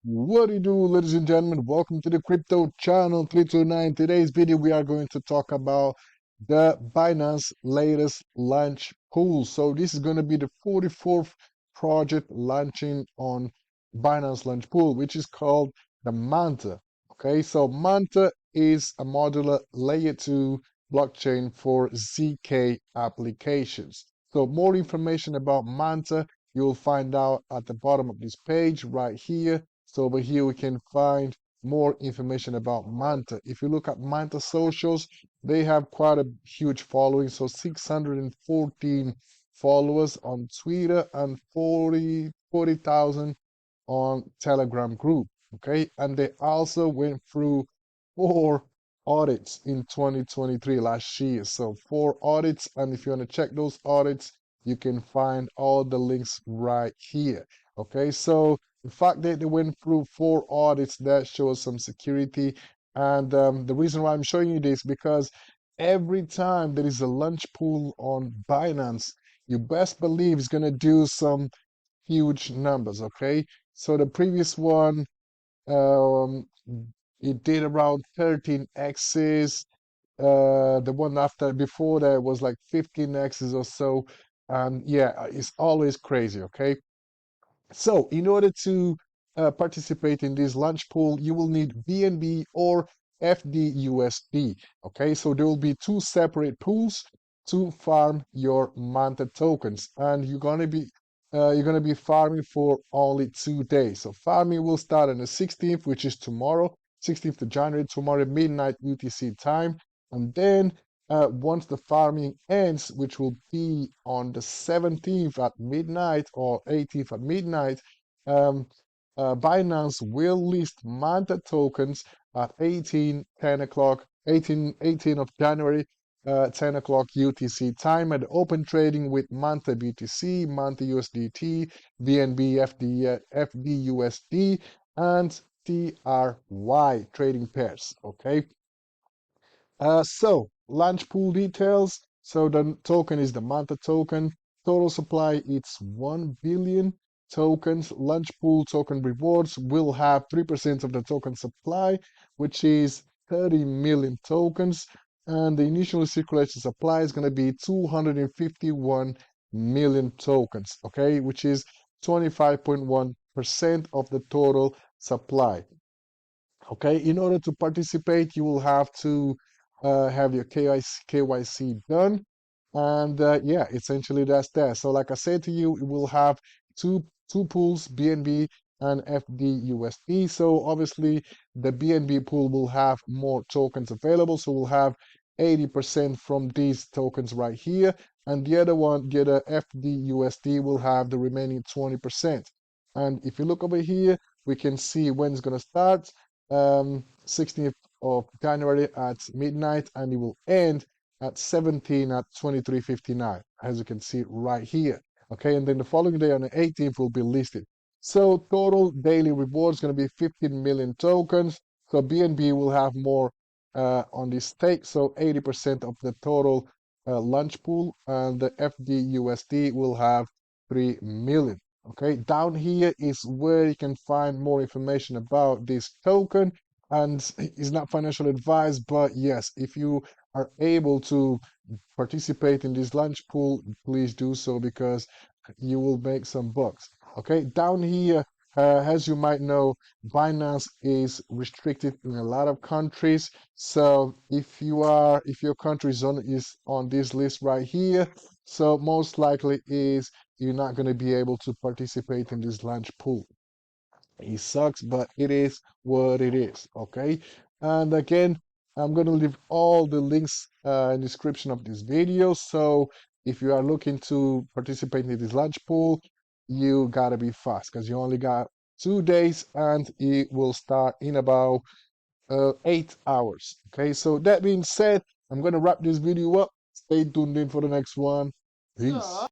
What do you do, ladies and gentlemen? Welcome to the crypto channel 329. Today's video, we are going to talk about the Binance latest launch pool. So this is going to be the 44th project launching on Binance launch pool, which is called the MANTA. Okay, so MANTA is a modular layer 2 blockchain for ZK applications. So more information about MANTA you'll find out at the bottom of this page right here. So over here we can find more information about MANTA. If you look at MANTA socials, they have quite a huge following. So 614 followers on Twitter and 40,000 on Telegram group. Okay, and they also went through 4 audits in 2023 last year. So 4 audits, and if you want to check those audits, you can find all the links right here. Okay, so the fact that they went through 4 audits, that shows some security. And the reason why I'm showing you this, because every time there is a launch pool on Binance, you best believe it's going to do some huge numbers. Okay, so the previous one, um, it did around 13 X's. The one after before that was like 15 X's or so. And yeah, it's always crazy. Okay, so in order to participate in this launch pool, you will need BNB or FDUSD. Okay, so there will be 2 separate pools to farm your MANTA tokens, and you're gonna be farming for only 2 days. So farming will start on the 16th, which is tomorrow, 16th of January, tomorrow midnight UTC time, and then once the farming ends, which will be on the 17th at midnight or 18th at midnight, um, Binance will list MANTA tokens at 10 o'clock, 18 of January, 10 o'clock UTC time at open trading with MANTA BTC, MANTA USDT, BNB FDUSD, and TRY trading pairs. Okay. So launch pool details. So the token is the MANTA token. Total supply, it's 1 billion tokens. Launch pool token rewards will have 3% of the token supply, which is 30 million tokens. And the initial circulation supply is going to be 251 million tokens, okay, which is 25.1% of the total supply. Okay, in order to participate, you will have to have your KYC done. And yeah, essentially that's that. So like I said to you, it will have two pools, BNB and FDUSD. So obviously the BNB pool will have more tokens available. So we'll have 80% from these tokens right here. And the other one, the other FDUSD will have the remaining 20%. And if you look over here, we can see when it's going to start. 16th of January at midnight, and it will end at 17 at 23:59, as you can see right here. Okay, and then the following day on the 18th will be listed. So total daily reward is going to be 15 million tokens. So BNB will have more on this stake, so 80% of the total launch pool, and the FDUSD will have 3 million. Okay, down here is where you can find more information about this token. And it's not financial advice, but yes, if you are able to participate in this launch pool, please do so because you will make some bucks. Okay, down here, as you might know, Binance is restricted in a lot of countries. So if your country is on this list right here, so most likely is you're not going to be able to participate in this launch pool. It sucks, but it is what it is. Okay. And again, I'm going to leave all the links in the description of this video. So if you are looking to participate in this launch pool, you gotta be fast because you only got 2 days and it will start in about 8 hours. Okay. So that being said, I'm going to wrap this video up. Stay tuned in for the next one. Peace.